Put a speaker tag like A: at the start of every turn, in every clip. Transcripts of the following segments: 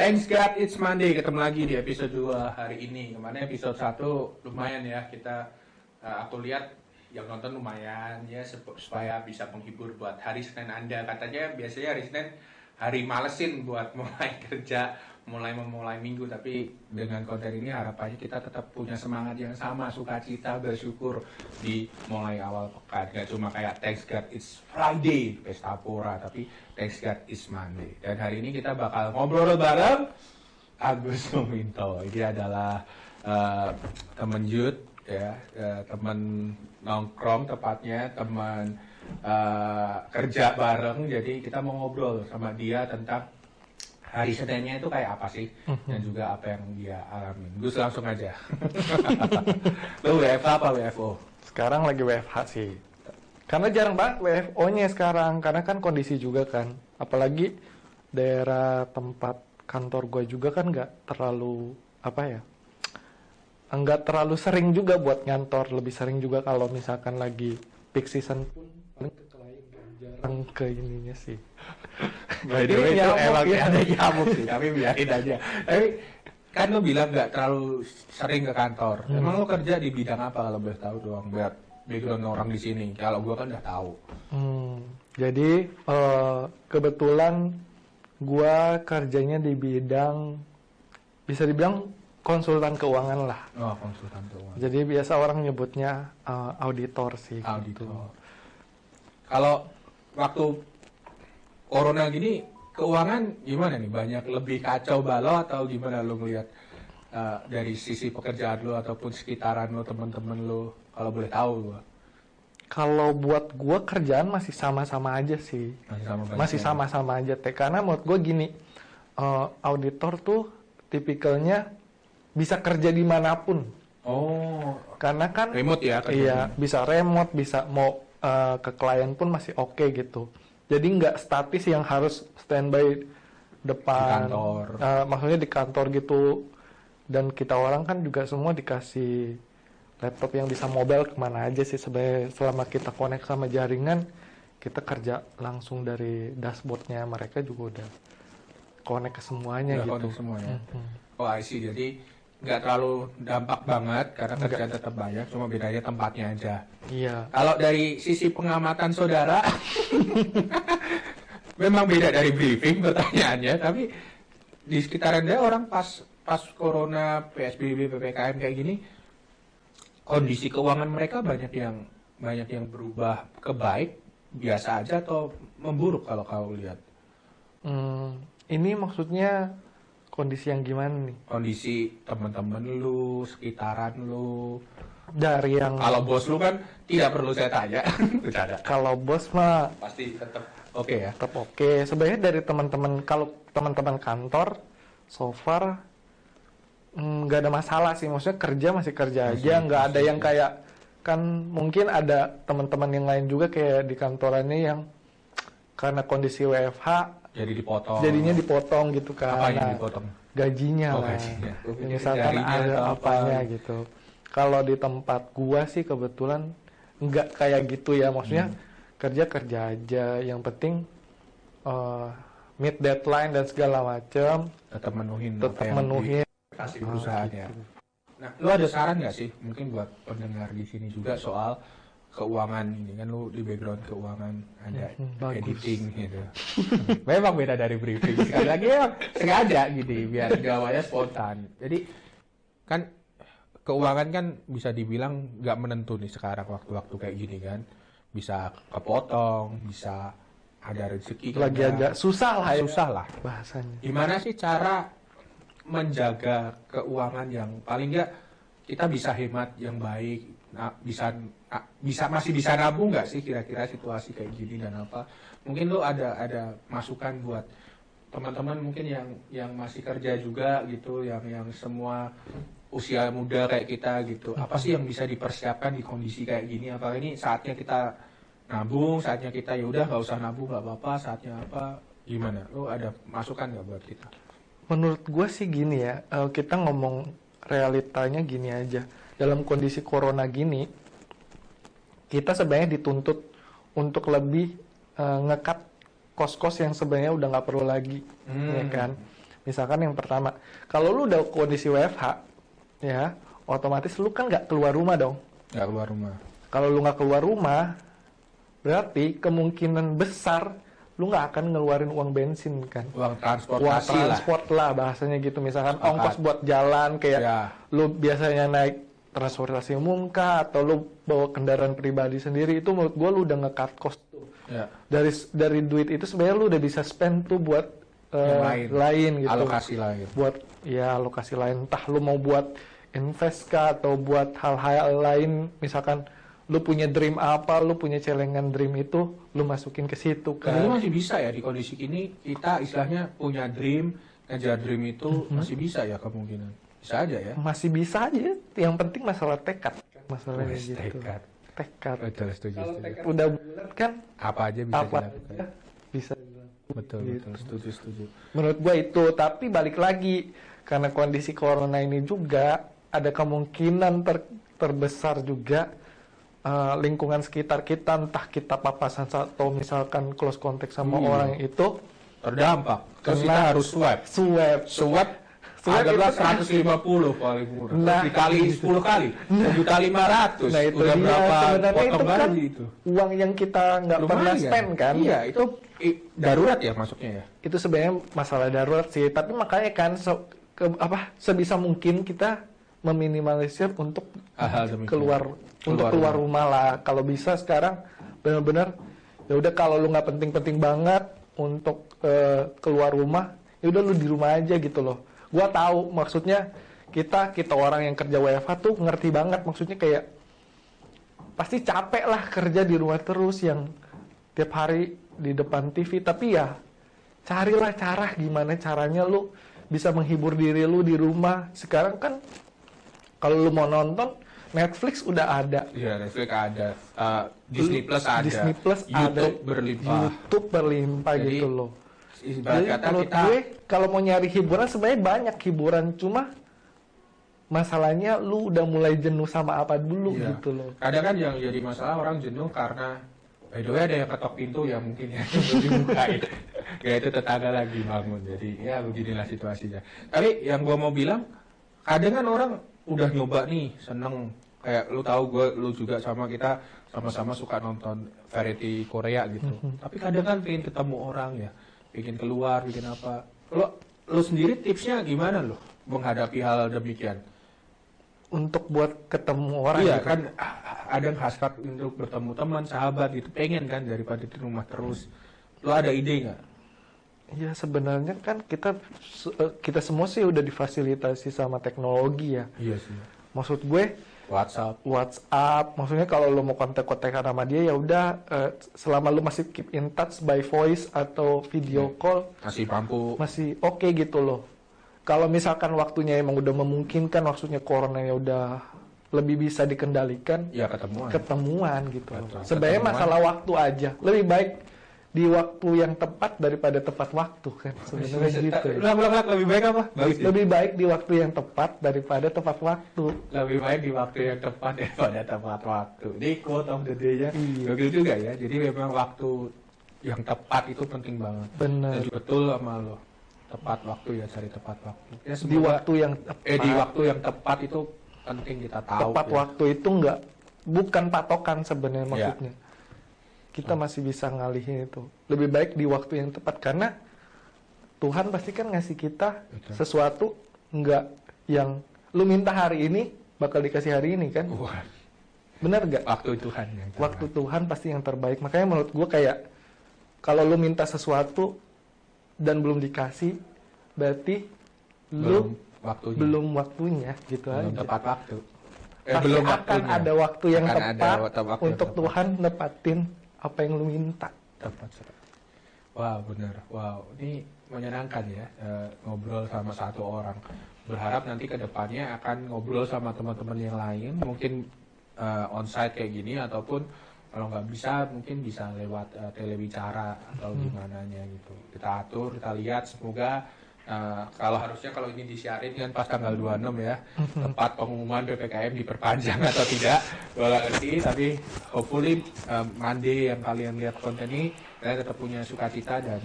A: Thanks God, it's Monday. Ketemu lagi di episode 2 hari ini. Kemarin episode 1 lumayan ya. Aku lihat yang nonton lumayan ya, supaya bisa menghibur buat hari Senin Anda. Katanya biasanya hari Senin hari malesin buat mulai kerja, memulai minggu. Tapi dengan konten ini harapannya kita tetap punya semangat yang sama, sukacita, bersyukur di mulai awal pekan. Gak cuma kayak thanks God it's Friday, pesta pora, tapi thanks God it's Monday. Dan hari ini kita bakal ngobrol bareng Agus Suminto. Ini adalah temen Yud, ya, temen nongkrong tepatnya, teman kerja bareng. Jadi kita mau ngobrol sama dia tentang hari Seninnya itu kayak apa sih, dan juga apa yang dia alamin. Gus, langsung aja. Lo WFH apa WFO?
B: Sekarang lagi WFH sih. Karena jarang banget WFO-nya sekarang, karena kan kondisi juga kan. Apalagi daerah tempat kantor gue juga kan nggak terlalu, nggak terlalu sering juga buat ngantor. Lebih sering juga kalau misalkan lagi peak season pun paling ke klien, jarang ke ininya sih.
A: By the way, itu emang ada nyamuk sih, tapi biarin aja. Tapi kan lo bilang nggak terlalu sering ke kantor. Emang lo kerja di bidang apa kalau boleh tahu doang, biar background orang di sini. Kalau gue kan udah tahu.
B: Jadi kebetulan gue kerjanya di bidang, bisa dibilang konsultan keuangan lah.
A: Oh, konsultan keuangan.
B: Jadi biasa orang nyebutnya auditor sih.
A: Auditor.
B: Gitu.
A: Kalau waktu Corona gini, keuangan gimana nih? Banyak lebih kacau balau atau gimana lo ngelihat dari sisi pekerjaan lo ataupun sekitaran lo, teman-teman lo, kalau boleh tahu lo?
B: Kalau buat gue kerjaan masih sama-sama aja sih. Masih sama-sama aja teh. Karena menurut gue gini, auditor tuh tipikalnya bisa kerja dimanapun.
A: Oh.
B: Karena kan
A: remote ya?
B: Iya, bisa remote, bisa mau ke klien pun masih oke gitu. Jadi nggak statis yang harus standby depan.
A: Di kantor.
B: Maksudnya di kantor gitu. Dan kita orang kan juga semua dikasih laptop yang bisa mobile kemana aja sih. Sebenarnya selama kita connect sama jaringan, kita kerja langsung dari dashboardnya mereka juga udah connect ke semuanya.
A: Udah
B: gitu.
A: Connect semuanya. Oh, I see. Jadi nggak terlalu dampak banget karena kerjaan tetap banyak, cuma bedanya tempatnya aja.
B: Iya.
A: Kalau dari sisi pengamatan saudara, memang beda dari briefing pertanyaannya, tapi di sekitaran dia orang pas corona, PSBB, PPKM kayak gini, kondisi keuangan mereka banyak yang berubah ke baik, biasa aja atau memburuk kalau kau lihat?
B: Ini maksudnya kondisi yang gimana nih?
A: Kondisi teman-teman lu, sekitaran lu.
B: Dari yang
A: Kalau bos lu kan tidak perlu saya tanya. Bercanda.
B: kalau bos mah
A: Pasti tetap oke ya.
B: tetap oke. Sebenarnya dari teman-teman, kalau teman-teman kantor so far nggak ada masalah sih. Maksudnya kerja masih kerja aja, nggak ada yang kayak, kan mungkin ada teman-teman yang lain juga kayak di kantorannya yang karena kondisi WFH jadinya dipotong gitu kan.
A: Apa yang dipotong?
B: Gajinya lah.
A: Gajinya.
B: Misalkan ada apanya gitu. Kalau di tempat gua sih kebetulan nggak kayak gitu ya. Maksudnya kerja aja. Yang penting meet deadline dan segala macam.
A: Tetap menuhin. Kasih perusahaannya.
B: Gitu.
A: Nah, lu ada saran nggak sih mungkin buat pendengar di sini juga soal keuangan ini, kan lu di background keuangan ada editing gitu. Memang beda dari briefing. Sekali lagi ya sengaja gitu biar jawabannya spontan. Jadi kan keuangan kan bisa dibilang nggak menentu nih sekarang waktu-waktu kayak gini kan. Bisa kepotong, bisa ada rezeki.
B: Lagi agak susah lah
A: bahasanya. Gimana sih cara menjaga keuangan yang paling nggak kita bisa hemat yang baik? Nah, masih bisa nabung nggak sih kira-kira situasi kayak gini dan apa? Mungkin lo ada masukan buat teman-teman mungkin yang masih kerja juga gitu, yang semua usia muda kayak kita gitu. Apa sih yang bisa dipersiapkan di kondisi kayak gini? Apa ini saatnya kita nabung, saatnya kita ya udah nggak usah nabung nggak apa-apa, saatnya apa? Gimana? Lo ada masukan nggak buat kita?
B: Menurut gue sih gini ya, kita ngomong realitanya gini aja. Dalam kondisi corona gini, kita sebenarnya dituntut untuk lebih ngekat kos-kos yang sebenarnya udah nggak perlu lagi, ya kan? Misalkan yang pertama, kalau lu udah kondisi WFH, ya, otomatis lu kan nggak keluar rumah dong.
A: Nggak keluar rumah.
B: Kalau lu nggak keluar rumah, berarti kemungkinan besar lu nggak akan ngeluarin uang bensin kan.
A: Uang
B: Uang
A: transportasi lah.
B: transport lah bahasanya gitu. Misalkan
A: Sepakat.
B: ongkos buat jalan kayak
A: Ya.
B: lu biasanya naik transportasi umum kah atau lu bawa kendaraan pribadi sendiri, itu menurut gua lu udah nge-cut cost tuh.
A: Ya.
B: Dari duit itu sebenarnya lu udah bisa spend tuh buat
A: Yang
B: lain gitu.
A: Alokasi lain.
B: Buat ya alokasi lain, entah lu mau buat invest kah atau buat hal-hal lain, misalkan lu punya dream apa, lu punya celengan dream itu lu masukin ke situ
A: Karena itu
B: kan.
A: masih bisa ya di kondisi ini kita istilahnya punya dream, ngejar dream itu masih bisa ya kemungkinan. Bisa aja ya.
B: Masih bisa aja, yang penting masalah tekad, masalahnya
A: Wes,
B: gitu.
A: tekad.
B: Tekad.
A: Betul, setuju.
B: Kalau
A: setuju.
B: tekad udah bulat kan
A: Apa aja bisa
B: apa
A: dilakukan.
B: aja bisa.
A: Betul,
B: Gitu.
A: betul, setuju.
B: Menurut gua itu, tapi balik lagi karena kondisi corona ini juga ada kemungkinan terbesar juga lingkungan sekitar kita, entah kita papasan atau misalkan close contact sama
A: Iya.
B: orang itu
A: Terdampak. Terus kita
B: Kena
A: harus swab.
B: swab.
A: Swab
B: Swab
A: adalah
B: itu kan-
A: 150 paling murah.
B: Nah.
A: Dikali 10 kali. 1.500.
B: Nah itu
A: Udah
B: dia
A: berapa
B: sebenarnya
A: potong
B: itu kan
A: gaji itu?
B: uang yang kita nggak pernah
A: Lumayan.
B: spend kan.
A: Iya, itu darurat ya masuknya ya.
B: Itu sebenarnya masalah darurat sih. Tapi makanya kan sebisa mungkin kita meminimalisir untuk
A: Hal-hal demikian.
B: keluar rumah lah. Kalau bisa sekarang benar-benar ya udah, kalau lu nggak penting-penting banget untuk keluar rumah, ya udah lu di rumah aja gitu loh. Gua tahu maksudnya kita orang yang kerja WFH tuh ngerti banget, maksudnya kayak pasti capek lah kerja di rumah terus yang tiap hari di depan TV, tapi ya carilah cara gimana caranya lu bisa menghibur diri lu di rumah. Sekarang kan kalau lu mau nonton Netflix udah ada,
A: Iya, Netflix ada, Disney Plus ada,
B: Disney Plus
A: YouTube
B: ada,
A: berlimpah.
B: YouTube berlimpah
A: Jadi,
B: gitu loh.
A: Ibarat
B: Jadi
A: kata
B: menurut
A: kita
B: gue kalau mau nyari hiburan sebenarnya banyak hiburan, cuma masalahnya lu udah mulai jenuh sama apa dulu
A: Iya.
B: gitu loh.
A: Kadang kan yang jadi masalah orang jenuh karena by the way ada yang ketok pintu ya mungkin ya belum dibukain. Ya itu tetangga lagi bangun. Jadi ya beginilah situasinya. Tapi yang gua mau bilang, kadang kan orang udah nyoba nih, seneng, kayak lu tahu lu juga sama kita sama-sama suka nonton variety Korea gitu. Tapi kadang kan pengen ketemu orang ya, pengen keluar, bikin apa. Lu sendiri tipsnya gimana lo menghadapi hal demikian?
B: Untuk buat ketemu orang
A: Iya
B: gitu.
A: kan ada yang hasrat untuk bertemu teman, sahabat gitu, pengen kan daripada di rumah terus. Lo ada ide nggak?
B: Ya sebenarnya kan kita semua sih udah difasilitasi sama teknologi ya.
A: Iya sih.
B: Maksud gue WhatsApp, maksudnya kalau lo mau kontak-kontakan sama dia ya udah, selama lo masih keep in touch by voice atau video call
A: Masih mampu.
B: masih oke gitu loh. Kalau misalkan waktunya emang udah memungkinkan, maksudnya coronanya udah lebih bisa dikendalikan,
A: Ya ketemuan.
B: ketemuan gitu loh.
A: Betul.
B: Sebenarnya
A: Ketemuan.
B: masalah waktu aja. Lebih baik di waktu yang tepat daripada tepat waktu kan sebenarnya gitu. Ya.
A: Ulang lebih baik apa? Bagus ya?
B: Lebih baik di waktu yang tepat daripada tepat waktu.
A: Lebih baik di waktu yang tepat daripada tepat waktu. Di quote of the day-nya.
B: Iya.
A: Begitu juga ya. Jadi memang waktu yang tepat itu penting banget.
B: Benar.
A: Dan betul sama lo. Tepat waktu ya, cari tepat waktu. Ya,
B: Di
A: semoga-
B: waktu yang tepat.
A: di waktu yang tepat itu penting kita tahu.
B: Tepat
A: ya.
B: waktu itu bukan patokan sebenarnya
A: Iya.
B: maksudnya. Kita masih bisa ngalihin itu. Lebih baik di waktu yang tepat karena Tuhan pasti kan ngasih kita
A: Betul.
B: sesuatu nggak yang lu minta hari ini bakal dikasih hari ini kan?
A: Wah,
B: Bener nggak?
A: waktu Tuhan yang terbaik.
B: Waktu Tuhan pasti yang terbaik. Makanya menurut gue kayak kalau lu minta sesuatu dan belum dikasih, berarti lu
A: waktunya.
B: belum waktunya gitu
A: Belum
B: aja.
A: tepat waktu.
B: Pasti
A: belum
B: akan
A: waktunya.
B: ada waktu yang
A: Akan ada
B: tepat
A: waktu yang
B: untuk
A: tepat.
B: Tuhan nepatin apa yang lu minta.
A: Tepat sekali. Wow, benar. Wow, ini menyenangkan ya, ngobrol sama satu orang. Berharap nanti ke depannya akan ngobrol sama teman-teman yang lain, mungkin onsite kayak gini, ataupun kalau nggak bisa mungkin bisa lewat telebicara atau gimana gitu. Kita atur, kita lihat, semoga Kalau harusnya kalau ini disiarin kan pas tanggal 26 ya, tepat pengumuman PPKM diperpanjang atau tidak, gue nggak ngerti. Tapi hopefully Monday yang kalian lihat konten ini, kalian tetap punya sukacita dan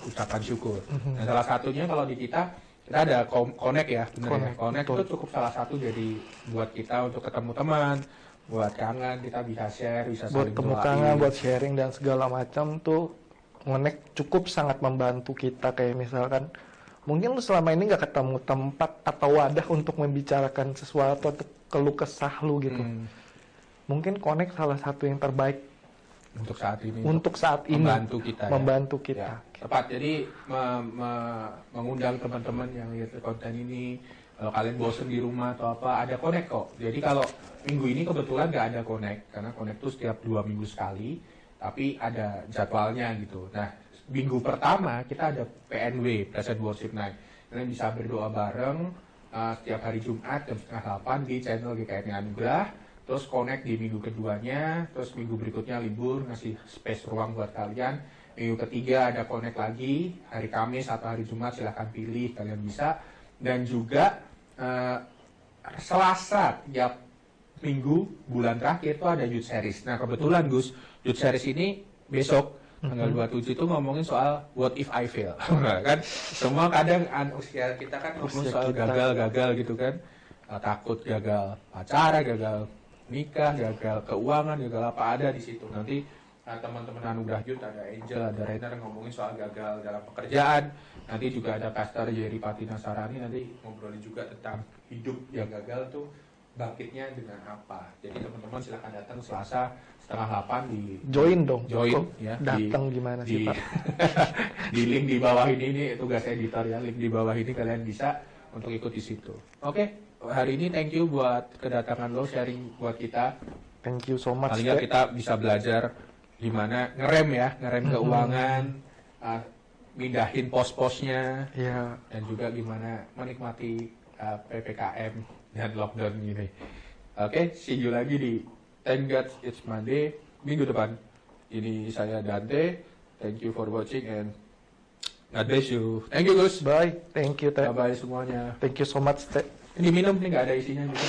A: ucapan syukur. Dan salah satunya kalau di kita ada connect ya, bener ya. Connect itu cukup salah satu jadi buat kita untuk ketemu teman, buat kangen kita bisa share, bisa
B: Buat
A: saling
B: temu
A: doain.
B: kangen, buat sharing dan segala macam tuh Connect cukup sangat membantu kita. Kayak misalkan mungkin lu selama ini nggak ketemu tempat atau wadah untuk membicarakan sesuatu atau keluh kesah lu gitu. Mungkin Connect salah satu yang terbaik
A: Untuk saat ini.
B: untuk saat ini
A: membantu kita.
B: membantu
A: Ya.
B: kita.
A: Tepat. Jadi mengundang teman-teman yang lihat konten ini. Kalau kalian bosen di rumah atau apa, ada Connect kok. Jadi kalau minggu ini kebetulan nggak ada Connect, karena Connect itu setiap 2 minggu sekali, tapi ada jadwalnya gitu. Nah, minggu pertama kita ada PNW, Present Worship Night. Kalian bisa berdoa bareng setiap hari Jumat jam 7:30 di channel GKMI Anugerah. Terus Connect di minggu keduanya, terus minggu berikutnya libur, ngasih space ruang buat kalian. Minggu ketiga ada Connect lagi, hari Kamis atau hari Jumat silahkan pilih, kalian bisa. Dan juga Selasa tiap minggu bulan terakhir itu ada Youth Series. Nah kebetulan Gus, Youth Series ini besok tanggal 27 itu ngomongin soal what if I fail. Kan semua kadang usia kita kan ngomong soal gagal gitu kan. Takut gagal pacaran, gagal nikah, gagal keuangan, gagal apa ada di situ. Nanti teman-teman Anugerah Youth, ada Angel, ada Rainer ngomongin soal gagal dalam pekerjaan. Nanti juga ada Pastor Jerry Patina Sarani nanti ngobrolin juga tentang hidup yang gagal tuh bangkitnya dengan apa. Jadi teman-teman silahkan datang Selasa 7:30 di
B: Join dong.
A: join
B: Kok
A: ya
B: datang gimana sih Pak?
A: di link di bawah ini tugas editor ya, link di bawah ini kalian bisa untuk ikut di situ. Oke, hari ini thank you buat kedatangan lo, sharing buat kita.
B: Thank you so much.
A: Paling nggak kita bisa belajar gimana ngerem keuangan, mindahin pos-posnya,
B: Ya,
A: dan juga gimana menikmati PPKM dan lockdown ini. Oke, see you lagi di Thank God It's Monday minggu depan. Ini saya Dante. Thank you for watching and God bless you. Thank you Gus.
B: bye. Thank you, Teh.
A: Bye bye semuanya.
B: Thank you so much, Teh.
A: Ini minum nih nggak ada isinya juga.